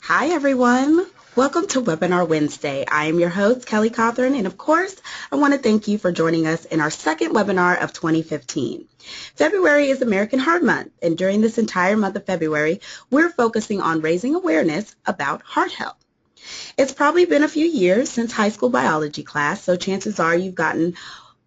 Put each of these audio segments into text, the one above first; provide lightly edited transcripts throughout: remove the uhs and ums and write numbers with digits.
Hi, everyone. Welcome to Webinar Wednesday. I am your host, Kelly Cothran, and of course, I want to thank you for joining us in our second webinar of 2015. February is American Heart Month, and during this entire month of February, we're focusing on raising awareness about heart health. It's probably been a few years since high school biology class, so chances are you've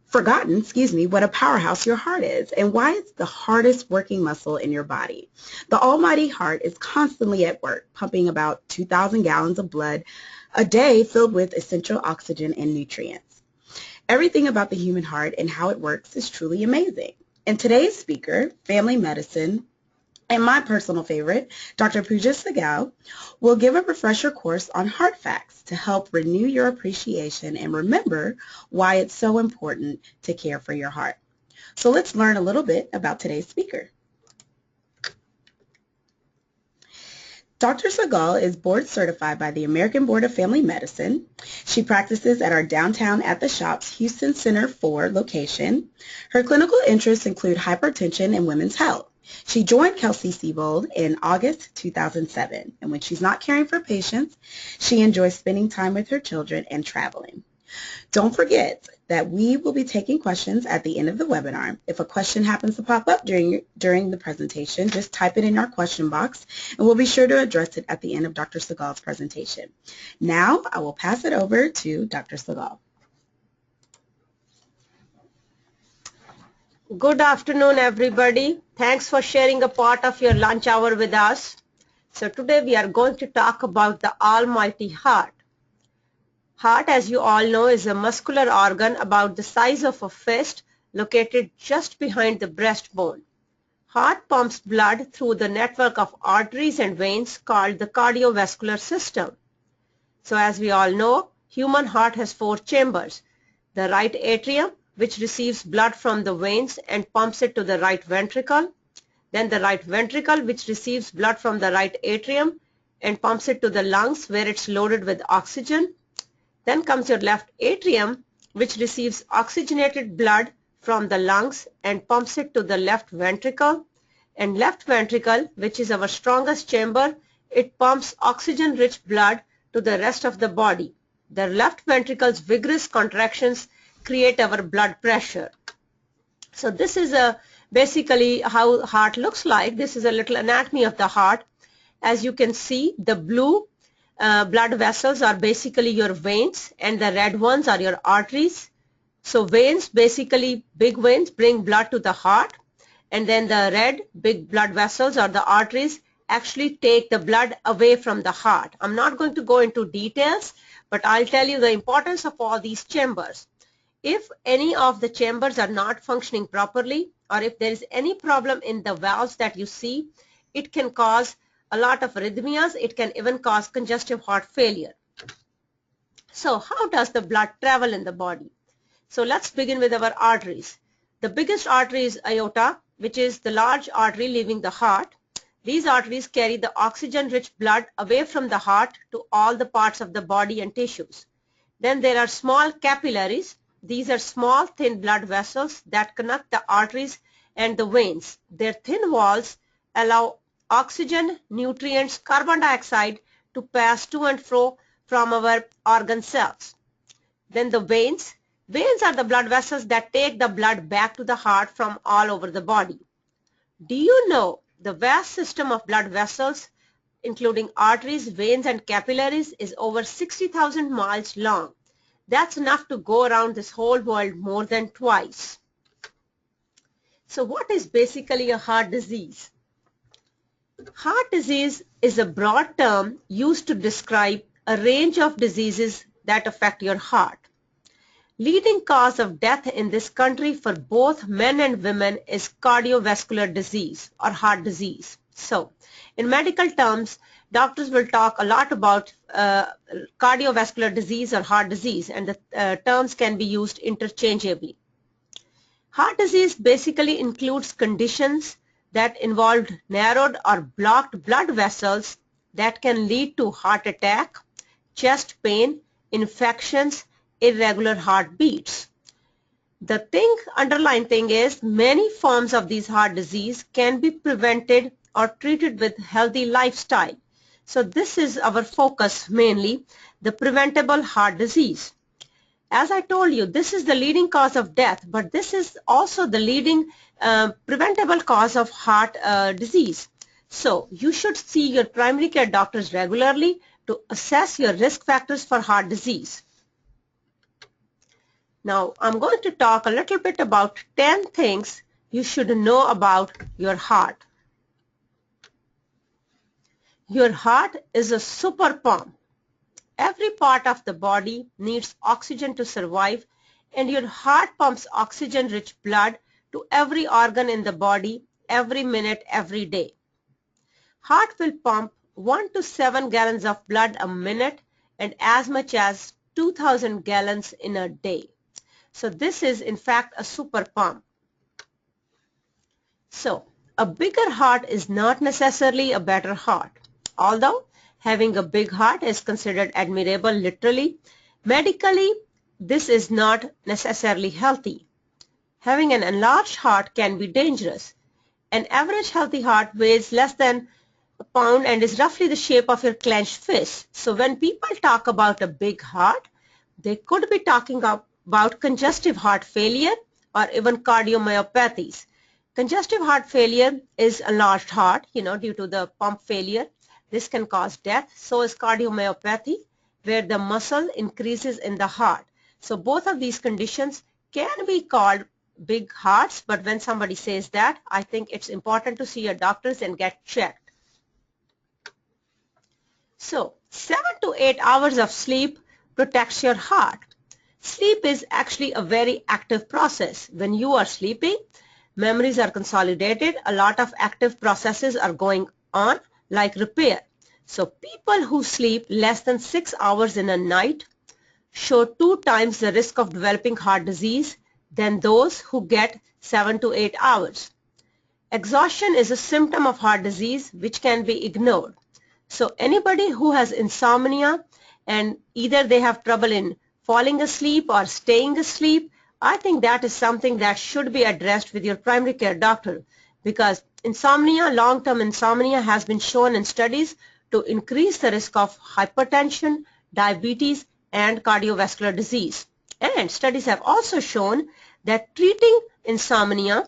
forgotten, what a powerhouse your heart is and why it's the hardest working muscle in your body. The almighty heart is constantly at work, pumping about 2,000 gallons of blood a day filled with essential oxygen and nutrients. Everything about the human heart and how it works is truly amazing. And today's speaker, family medicine, and my personal favorite, Dr. Pooja Sagal, will give a refresher course on heart facts to help renew your appreciation and remember why it's so important to care for your heart. So let's learn a little bit about today's speaker. Dr. Sagal is board certified by the American Board of Family Medicine. She practices at our downtown At the Shops Houston Center 4 location. Her clinical interests include hypertension and women's health. She joined Kelsey-Seybold in August 2007, and when she's not caring for patients, she enjoys spending time with her children and traveling. Don't forget that we will be taking questions at the end of the webinar. If a question happens to pop up during the presentation, just type it in our question box, and we'll be sure to address it at the end of Dr. Sagal's presentation. Now, I will pass it over to Dr. Sagal. Good afternoon, everybody. Thanks for sharing a part of your lunch hour with us. So today we are going to talk about the almighty heart. Heart, as you all know, is a muscular organ about the size of a fist located just behind the breastbone. Heart pumps blood through the network of arteries and veins called the cardiovascular system. So as we all know, human heart has 4 chambers. The right atrium, which receives blood from the veins and pumps it to the right ventricle. Then the right ventricle, which receives blood from the right atrium and pumps it to the lungs where it's loaded with oxygen. Then comes your left atrium, which receives oxygenated blood from the lungs and pumps it to the left ventricle. And left ventricle, which is our strongest chamber, it pumps oxygen-rich blood to the rest of the body. The left ventricle's vigorous contractions create our blood pressure. So this is basically how heart looks like. This is a little anatomy of the heart. As you can see, the blue blood vessels are basically your veins and the red ones are your arteries. So veins, basically big veins, bring blood to the heart, and then the red big blood vessels or the arteries actually take the blood away from the heart. I'm not going to go into details, but I'll tell you the importance of all these chambers. If any of the chambers are not functioning properly, or if there is any problem in the valves that you see, it can cause a lot of arrhythmias. It can even cause congestive heart failure. So how does the blood travel in the body? So let's begin with our arteries. The biggest artery is aorta, which is the large artery leaving the heart. These arteries carry the oxygen-rich blood away from the heart to all the parts of the body and tissues. Then there are small capillaries. These are small, thin blood vessels that connect the arteries and the veins. Their thin walls allow oxygen, nutrients, carbon dioxide to pass to and fro from our organ cells. Then the veins. Veins are the blood vessels that take the blood back to the heart from all over the body. Do you know the vast system of blood vessels, including arteries, veins, and capillaries, is over 60,000 miles long? That's enough to go around this whole world more than twice. So what is basically a heart disease? Heart disease is a broad term used to describe a range of diseases that affect your heart. Leading cause of death in this country for both men and women is cardiovascular disease or heart disease. So, in medical terms, doctors will talk a lot about cardiovascular disease or heart disease, and the terms can be used interchangeably. Heart disease basically includes conditions that involve narrowed or blocked blood vessels that can lead to heart attack, chest pain, infections, irregular heartbeats. The underlying thing is many forms of these heart disease can be prevented or treated with healthy lifestyle. So this is our focus mainly, the preventable heart disease. As I told you, this is the leading cause of death, but this is also the leading preventable cause of heart disease. So you should see your primary care doctors regularly to assess your risk factors for heart disease. Now I'm going to talk a little bit about 10 things you should know about your heart. Your heart is a super pump. Every part of the body needs oxygen to survive, and your heart pumps oxygen-rich blood to every organ in the body every minute, every day. Heart will pump 1 to 7 gallons of blood a minute and as much as 2,000 gallons in a day. So this is in fact a super pump. So a bigger heart is not necessarily a better heart. Although having a big heart is considered admirable literally, medically this is not necessarily healthy. Having an enlarged heart can be dangerous. An average healthy heart weighs less than a pound and is roughly the shape of your clenched fist. So when people talk about a big heart, they could be talking about congestive heart failure or even cardiomyopathies. Congestive heart failure is a enlarged heart, due to the pump failure. This can cause death. So is cardiomyopathy, where the muscle increases in the heart. So both of these conditions can be called big hearts, but when somebody says that, I think it's important to see your doctors and get checked. So 7 to 8 hours of sleep protects your heart. Sleep is actually a very active process. When you are sleeping, memories are consolidated, a lot of active processes are going on like repair. So people who sleep less than 6 hours in a night show 2 times the risk of developing heart disease than those who get 7 to 8 hours. Exhaustion is a symptom of heart disease which can be ignored. So anybody who has insomnia and either they have trouble in falling asleep or staying asleep, I think that is something that should be addressed with your primary care doctor, because insomnia, long-term insomnia, has been shown in studies to increase the risk of hypertension, diabetes, and cardiovascular disease. And studies have also shown that treating insomnia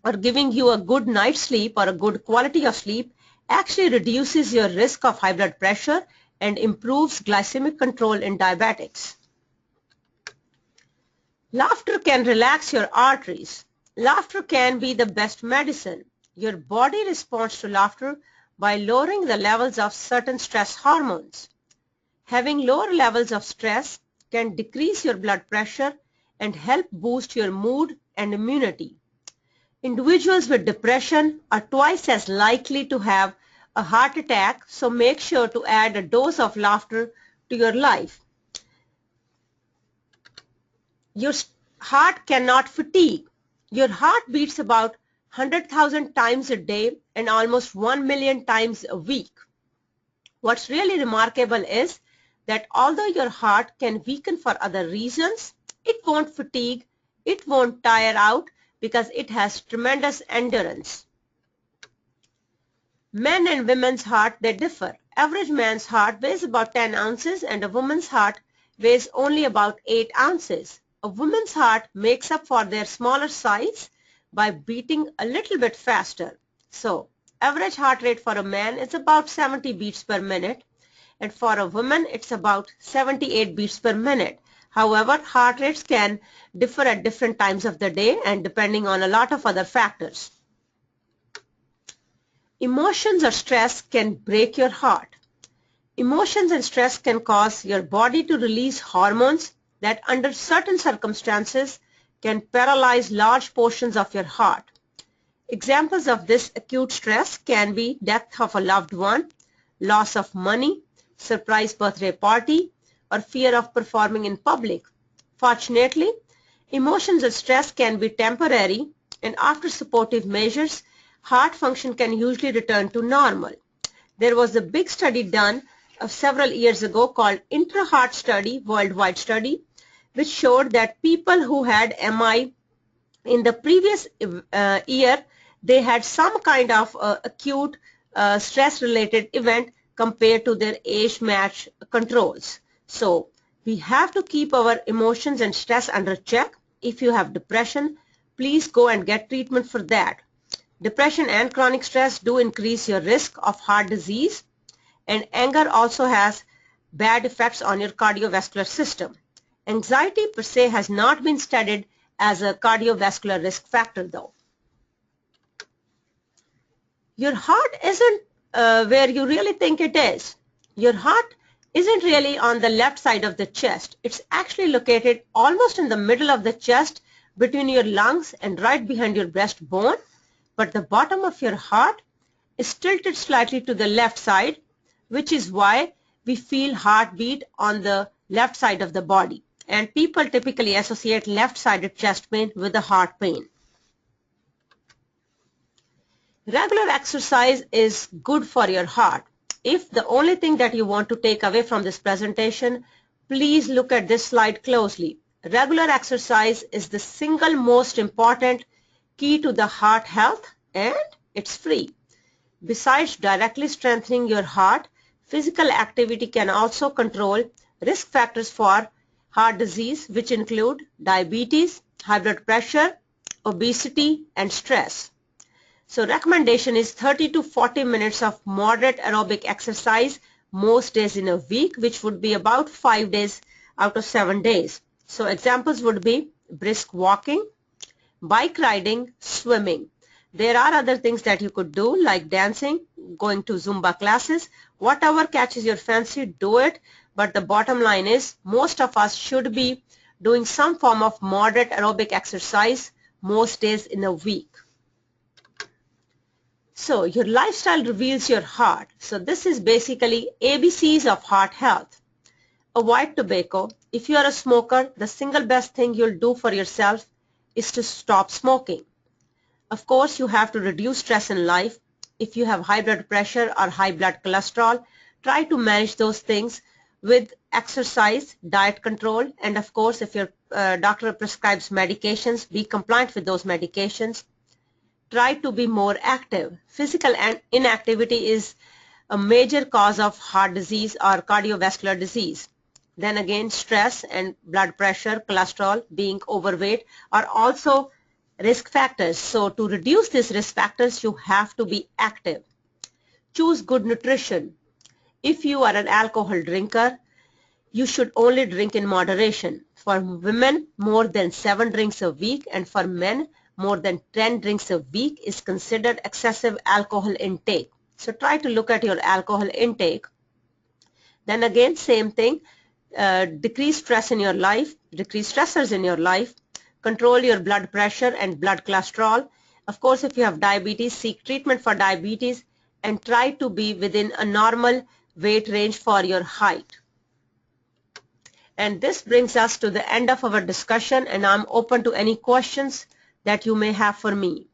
or giving you a good night's sleep or a good quality of sleep actually reduces your risk of high blood pressure and improves glycemic control in diabetics. Laughter can relax your arteries. Laughter can be the best medicine. Your body responds to laughter by lowering the levels of certain stress hormones. Having lower levels of stress can decrease your blood pressure and help boost your mood and immunity. Individuals with depression are twice as likely to have a heart attack, so make sure to add a dose of laughter to your life. Your heart cannot fatigue. Your heart beats about 100,000 times a day and almost 1 million times a week. What's really remarkable is that although your heart can weaken for other reasons, it won't fatigue, it won't tire out because it has tremendous endurance. Men and women's heart, they differ. Average man's heart weighs about 10 ounces and a woman's heart weighs only about 8 ounces. A woman's heart makes up for their smaller size by beating a little bit faster. So, average heart rate for a man is about 70 beats per minute, and for a woman it's about 78 beats per minute. However, heart rates can differ at different times of the day and depending on a lot of other factors. Emotions or stress can break your heart. Emotions and stress can cause your body to release hormones that under certain circumstances can paralyze large portions of your heart. Examples of this acute stress can be death of a loved one, loss of money, surprise birthday party, or fear of performing in public. Fortunately, emotions and stress can be temporary, and after supportive measures, heart function can usually return to normal. There was a big study done several years ago called Intra-Heart Study, worldwide study, which showed that people who had MI in the previous year, they had some kind of acute stress-related event compared to their age-matched controls. So we have to keep our emotions and stress under check. If you have depression, please go and get treatment for that. Depression and chronic stress do increase your risk of heart disease, and anger also has bad effects on your cardiovascular system. Anxiety per se has not been studied as a cardiovascular risk factor though. Your heart isn't where you really think it is. Your heart isn't really on the left side of the chest. It's actually located almost in the middle of the chest between your lungs and right behind your breastbone. But the bottom of your heart is tilted slightly to the left side, which is why we feel heartbeat on the left side of the body. And people typically associate left-sided chest pain with the heart pain. Regular exercise is good for your heart. If the only thing that you want to take away from this presentation, please look at this slide closely. Regular exercise is the single most important key to the heart health, and it's free. Besides directly strengthening your heart, physical activity can also control risk factors for heart disease, which include diabetes, high blood pressure, obesity, and stress. So recommendation is 30 to 40 minutes of moderate aerobic exercise most days in a week, which would be about 5 days out of 7 days. So examples would be brisk walking, bike riding, swimming. There are other things that you could do like dancing, going to Zumba classes, whatever catches your fancy, do it. But the bottom line is most of us should be doing some form of moderate aerobic exercise most days in a week. So your lifestyle reveals your heart. So this is basically ABCs of heart health. Avoid tobacco. If you are a smoker, the single best thing you'll do for yourself is to stop smoking. Of course, you have to reduce stress in life. If you have high blood pressure or high blood cholesterol, try to manage those things with exercise, diet control, and of course, if your doctor prescribes medications, be compliant with those medications. Try to be more active. Physical inactivity is a major cause of heart disease or cardiovascular disease. Then again, stress and blood pressure, cholesterol, being overweight are also risk factors. So to reduce these risk factors, you have to be active. Choose good nutrition. If you are an alcohol drinker, you should only drink in moderation. For women, more than 7 drinks a week, and for men, more than 10 drinks a week is considered excessive alcohol intake. So try to look at your alcohol intake. Then again, same thing, decrease stress in your life, decrease stressors in your life, control your blood pressure and blood cholesterol. Of course, if you have diabetes, seek treatment for diabetes and try to be within a normal weight range for your height. And this brings us to the end of our discussion, and I'm open to any questions that you may have for me.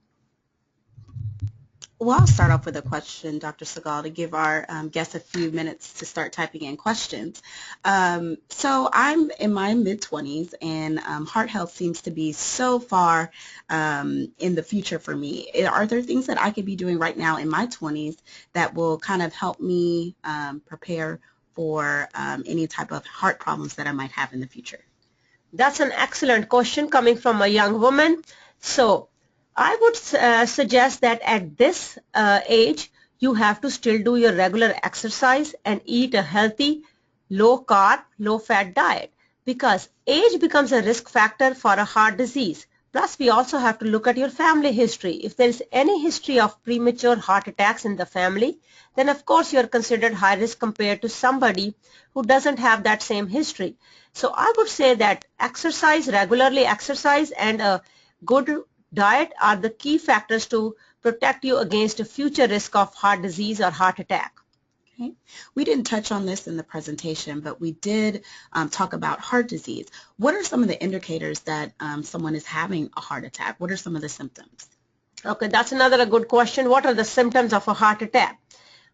Well, I'll start off with a question, Dr. Seybold, to give our guests a few minutes to start typing in questions. So I'm in my mid-20s, and heart health seems to be so far in the future for me. Are there things that I could be doing right now in my 20s that will kind of help me prepare for any type of heart problems that I might have in the future? That's an excellent question coming from a young woman. So I would suggest that at this age, you have to still do your regular exercise and eat a healthy, low-carb, low-fat diet, because age becomes a risk factor for a heart disease. Plus, we also have to look at your family history. If there is any history of premature heart attacks in the family, then of course you are considered high risk compared to somebody who doesn't have that same history. So I would say that exercise, regularly exercise, and a good diet are the key factors to protect you against a future risk of heart disease or heart attack. Okay. We didn't touch on this in the presentation, but we did talk about heart disease. What are some of the indicators that someone is having a heart attack? What are some of the symptoms? Okay, that's another good question. What are the symptoms of a heart attack?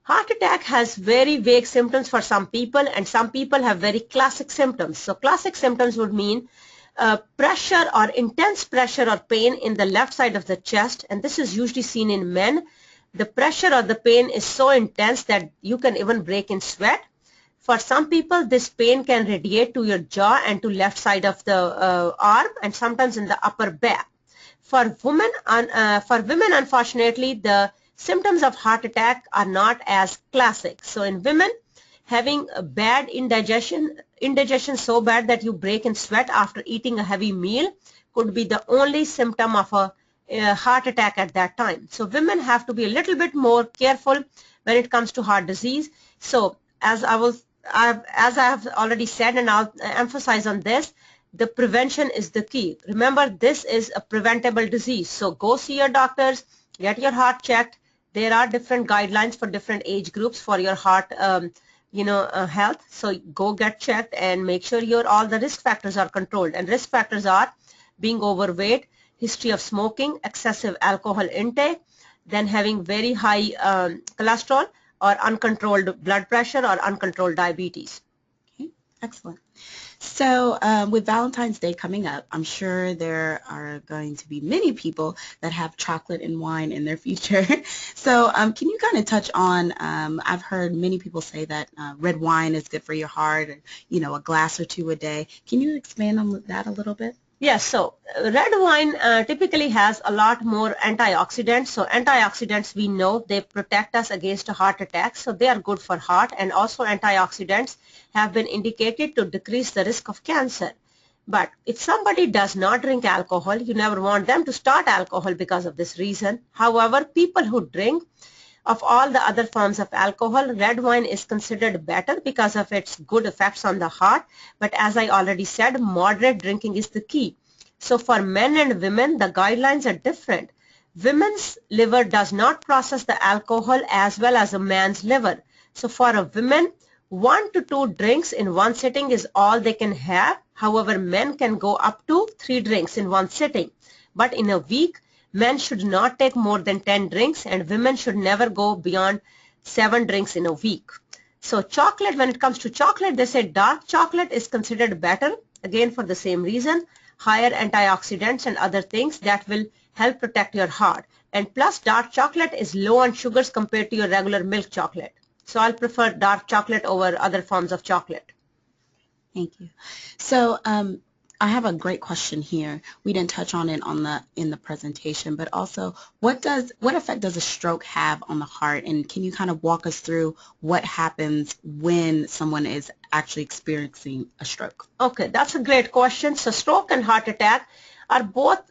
Heart attack has very vague symptoms for some people, and some people have very classic symptoms. So classic symptoms would mean pressure or intense pressure or pain in the left side of the chest, and this is usually seen in men. The pressure or the pain is so intense that you can even break in sweat. For some people, this pain can radiate to your jaw and to left side of the arm and sometimes in the upper back. For women, unfortunately, the symptoms of heart attack are not as classic. So in women, having a bad indigestion so bad that you break in sweat after eating a heavy meal could be the only symptom of a heart attack at that time. So women have to be a little bit more careful when it comes to heart disease. So as I have already said, and I'll emphasize on this, the prevention is the key. Remember, this is a preventable disease. So go see your doctors, get your heart checked. There are different guidelines for different age groups for your heart health. So go get checked and make sure all the risk factors are controlled. And risk factors are being overweight, history of smoking, excessive alcohol intake, then having very high cholesterol, or uncontrolled blood pressure, or uncontrolled diabetes. Okay, excellent. So with Valentine's Day coming up, I'm sure there are going to be many people that have chocolate and wine in their future. So can you kind of touch on, I've heard many people say that red wine is good for your heart, and, a glass or two a day. Can you expand on that a little bit? Yes, so red wine typically has a lot more antioxidants. So antioxidants, we know they protect us against a heart attack, so they are good for heart, and also antioxidants have been indicated to decrease the risk of cancer. But if somebody does not drink alcohol, you never want them to start alcohol because of this reason. However, people who drink of all the other forms of alcohol, red wine is considered better because of its good effects on the heart. But as I already said, moderate drinking is the key. So for men and women, the guidelines are different. Women's liver does not process the alcohol as well as a man's liver. So for a woman, 1 to 2 drinks in one sitting is all they can have. However, men can go up to 3 drinks in one sitting. But in a week, men should not take more than 10 drinks, and women should never go beyond 7 drinks in a week. So chocolate, when it comes to chocolate, they say dark chocolate is considered better, again for the same reason, higher antioxidants and other things that will help protect your heart. And plus, dark chocolate is low on sugars compared to your regular milk chocolate. So I'll prefer dark chocolate over other forms of chocolate. Thank you. So I have a great question here. We didn't touch on it in the presentation, but also what effect does a stroke have on the heart? And can you kind of walk us through what happens when someone is actually experiencing a stroke? Okay, that's a great question. So stroke and heart attack are both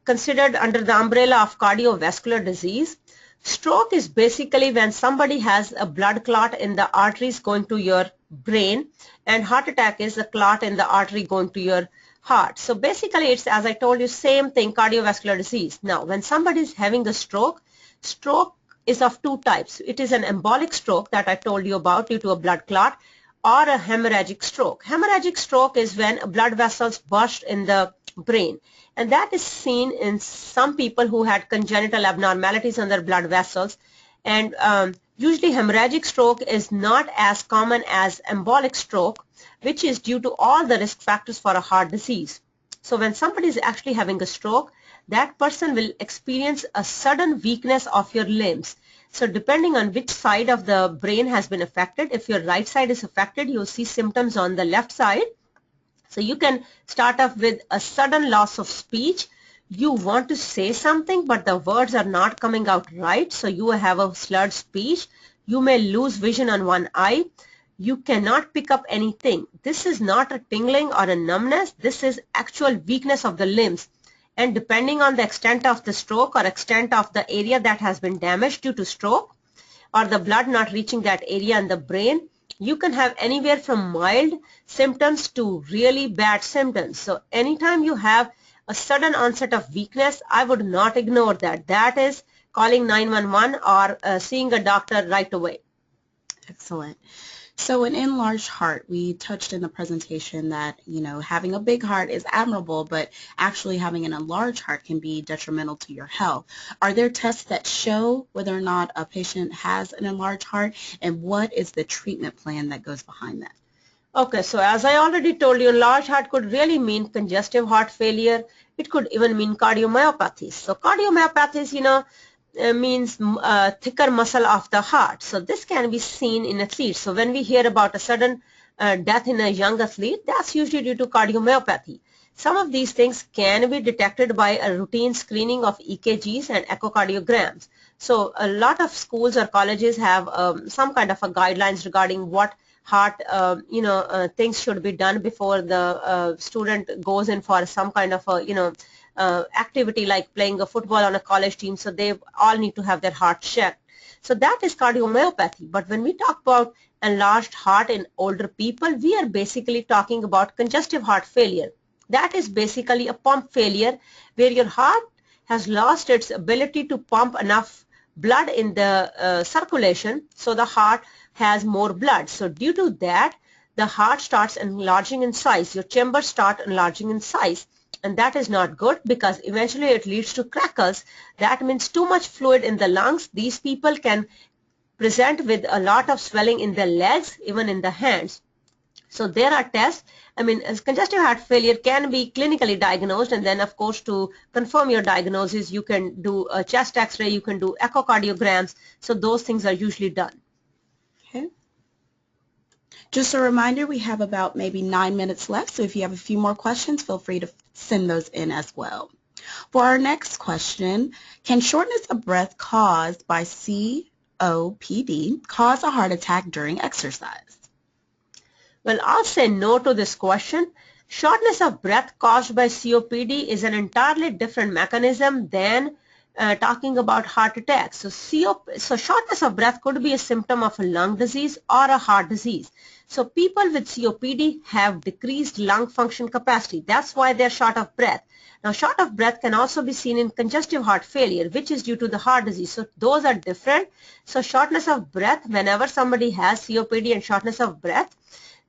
considered under the umbrella of cardiovascular disease. Stroke is basically when somebody has a blood clot in the arteries going to your brain, and heart attack is a clot in the artery going to your heart. So basically it's, as I told you, same thing, cardiovascular disease. Now when somebody is having a stroke, stroke is of 2 types. It is an embolic stroke that I told you about due to a blood clot, or a hemorrhagic stroke. Hemorrhagic stroke is when blood vessels burst in the brain, and that is seen in some people who had congenital abnormalities on their blood vessels. And usually hemorrhagic stroke is not as common as embolic stroke, which is due to all the risk factors for a heart disease. So when somebody is actually having a stroke, that person will experience a sudden weakness of your limbs. So depending on which side of the brain has been affected, if your right side is affected, you'll see symptoms on the left side. So you can start off with a sudden loss of speech. You want to say something, but the words are not coming out right, so you have a slurred speech. You may lose vision on one eye. You cannot pick up anything. This is not a tingling or a numbness. This is actual weakness of the limbs. And depending on the extent of the stroke or extent of the area that has been damaged due to stroke, or the blood not reaching that area in the brain, you can have anywhere from mild symptoms to really bad symptoms. So anytime you have a sudden onset of weakness, I would not ignore that. That is calling 911 or seeing a doctor right away. Excellent. So an enlarged heart, we touched in the presentation that, having a big heart is admirable, but actually having an enlarged heart can be detrimental to your health. Are there tests that show whether or not a patient has an enlarged heart, and what is the treatment plan that goes behind that? Okay, so as I already told you, enlarged heart could really mean congestive heart failure. It could even mean cardiomyopathy. So cardiomyopathy is, means thicker muscle of the heart. So this can be seen in athletes. So when we hear about a sudden death in a young athlete, that's usually due to cardiomyopathy. Some of these things can be detected by a routine screening of EKGs and echocardiograms. So a lot of schools or colleges have some kind of a guidelines regarding what heart things should be done before the student goes in for some kind of a activity like playing a football on a college team. So they all need to have their heart checked. So that is cardiomyopathy. But when we talk about enlarged heart in older people, we are basically talking about congestive heart failure. That is basically a pump failure where your heart has lost its ability to pump enough blood in the circulation, so the heart has more blood. So due to that, the heart starts enlarging in size. Your chambers start enlarging in size, and that is not good because eventually it leads to crackles. That means too much fluid in the lungs. These people can present with a lot of swelling in their legs, even in the hands. So there are tests. As congestive heart failure can be clinically diagnosed, and then of course to confirm your diagnosis, you can do a chest x-ray, you can do echocardiograms. So those things are usually done. Okay. Just a reminder, we have about maybe 9 minutes left, so if you have a few more questions, feel free to send those in as well. For our next question, can shortness of breath caused by COPD cause a heart attack during exercise? Well, I'll say no to this question. Shortness of breath caused by COPD is an entirely different mechanism than talking about heart attacks. So shortness of breath could be a symptom of a lung disease or a heart disease. So people with COPD have decreased lung function capacity. That's why they're short of breath. Now, short of breath can also be seen in congestive heart failure, which is due to the heart disease. So those are different. So shortness of breath, whenever somebody has COPD and shortness of breath,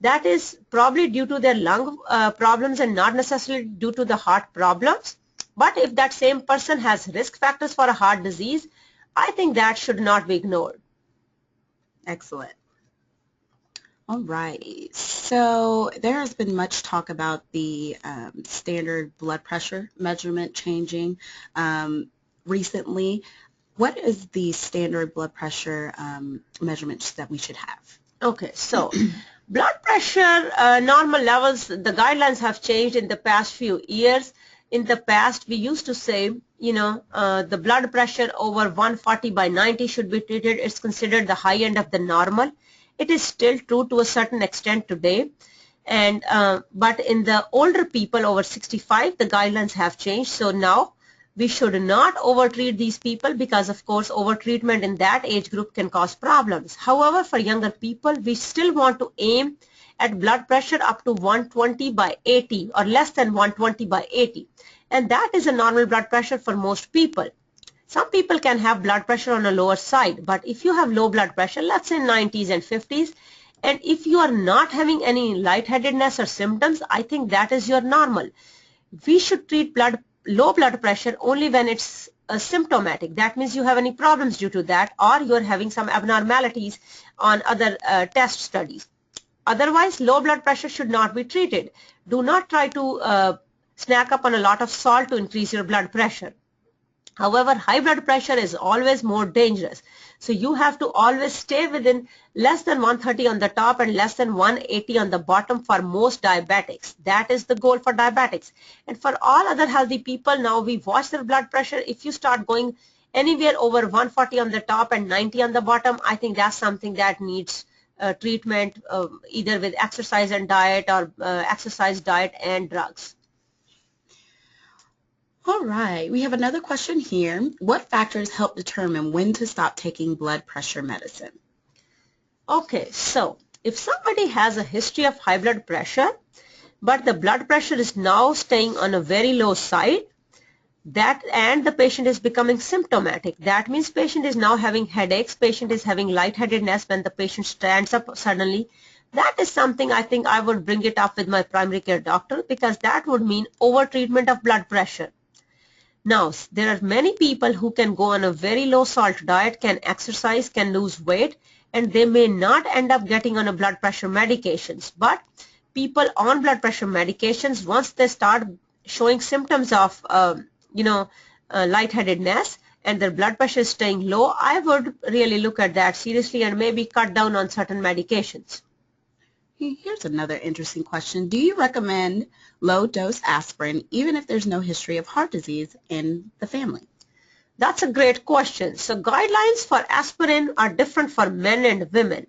that is probably due to their lung problems and not necessarily due to the heart problems. But if that same person has risk factors for a heart disease, I think that should not be ignored. Excellent. All righty. So there has been much talk about the standard blood pressure measurement changing recently. What is the standard blood pressure measurements that we should have? Okay, so blood pressure normal levels, the guidelines have changed in the past few years. In the past, we used to say, the blood pressure over 140/90 should be treated. It's considered the high end of the normal. It is still true to a certain extent today. And but in the older people over 65, the guidelines have changed. So now we should not overtreat these people because, of course, overtreatment in that age group can cause problems. However, for younger people, we still want to aim at blood pressure up to 120/80 or less than 120/80. And that is a normal blood pressure for most people. Some people can have blood pressure on a lower side, but if you have low blood pressure, let's say 90s and 50s, and if you are not having any lightheadedness or symptoms, I think that is your normal. We should treat low blood pressure only when it's symptomatic. That means you have any problems due to that, or you're having some abnormalities on other test studies. Otherwise, low blood pressure should not be treated. Do not try to snack up on a lot of salt to increase your blood pressure. However, high blood pressure is always more dangerous. So you have to always stay within less than 130 on the top and less than 180 on the bottom for most diabetics. That is the goal for diabetics. And for all other healthy people, now we watch their blood pressure. If you start going anywhere over 140 on the top and 90 on the bottom, I think that's something that needs treatment either with exercise and diet or exercise, diet and drugs. All right, we have another question here. What factors help determine when to stop taking blood pressure medicine? Okay, so if somebody has a history of high blood pressure, but the blood pressure is now staying on a very low side, and the patient is becoming symptomatic, that means patient is now having headaches, patient is having lightheadedness when the patient stands up suddenly, that is something I think I would bring it up with my primary care doctor, because that would mean overtreatment of blood pressure. Now, there are many people who can go on a very low salt diet, can exercise, can lose weight, and they may not end up getting on a blood pressure medications. But people on blood pressure medications, once they start showing symptoms of lightheadedness, and their blood pressure is staying low, I would really look at that seriously and maybe cut down on certain medications. Here's another interesting question. Do you recommend low-dose aspirin even if there's no history of heart disease in the family? That's a great question. So guidelines for aspirin are different for men and women.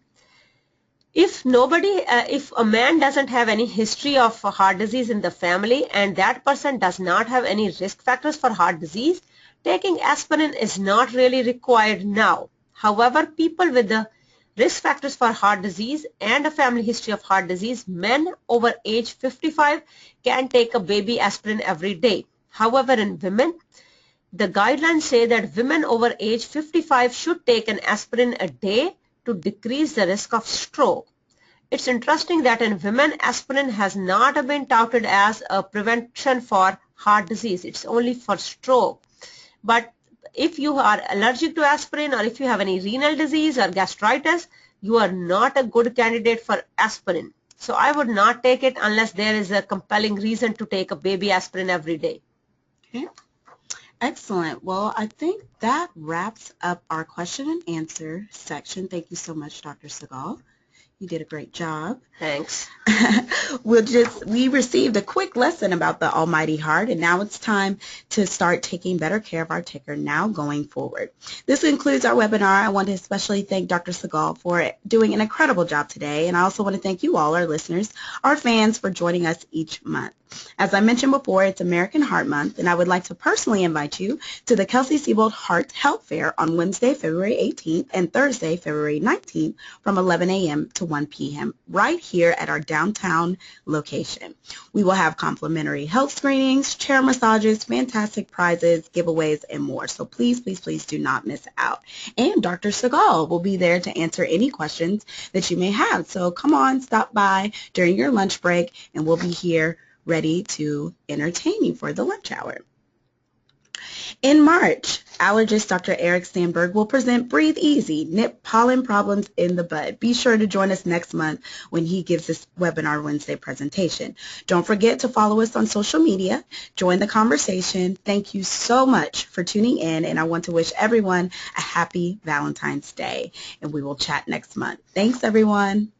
If a man doesn't have any history of heart disease in the family and that person does not have any risk factors for heart disease, taking aspirin is not really required now. However, people with the risk factors for heart disease and a family history of heart disease, men over age 55 can take a baby aspirin every day. However, in women, the guidelines say that women over age 55 should take an aspirin a day to decrease the risk of stroke. It's interesting that in women, aspirin has not been touted as a prevention for heart disease. It's only for stroke. But if you are allergic to aspirin or if you have any renal disease or gastritis, you are not a good candidate for aspirin. So I would not take it unless there is a compelling reason to take a baby aspirin every day. Okay. Excellent. Well, I think that wraps up our question and answer section. Thank you so much, Dr. Seybold. You did a great job. Thanks. We received a quick lesson about the almighty heart, and now it's time to start taking better care of our ticker now going forward. This concludes our webinar. I want to especially thank Dr. Seybold for doing an incredible job today, and I also want to thank you all, our listeners, our fans, for joining us each month. As I mentioned before, it's American Heart Month, and I would like to personally invite you to the Kelsey-Seybold Heart Health Fair on Wednesday, February 18th and Thursday, February 19th from 11 a.m. to 1 p.m. right here at our downtown location. We will have complimentary health screenings, chair massages, fantastic prizes, giveaways, and more. So please, please, please do not miss out. And Dr. Seybold will be there to answer any questions that you may have. So come on, stop by during your lunch break, and we'll be here ready to entertain you for the lunch hour. In March, allergist Dr. Eric Sandberg will present Breathe Easy, Nip Pollen Problems in the Bud. Be sure to join us next month when he gives this webinar Wednesday presentation. Don't forget to follow us on social media. Join the conversation. Thank you so much for tuning in, and I want to wish everyone a happy Valentine's Day, and we will chat next month. Thanks, everyone.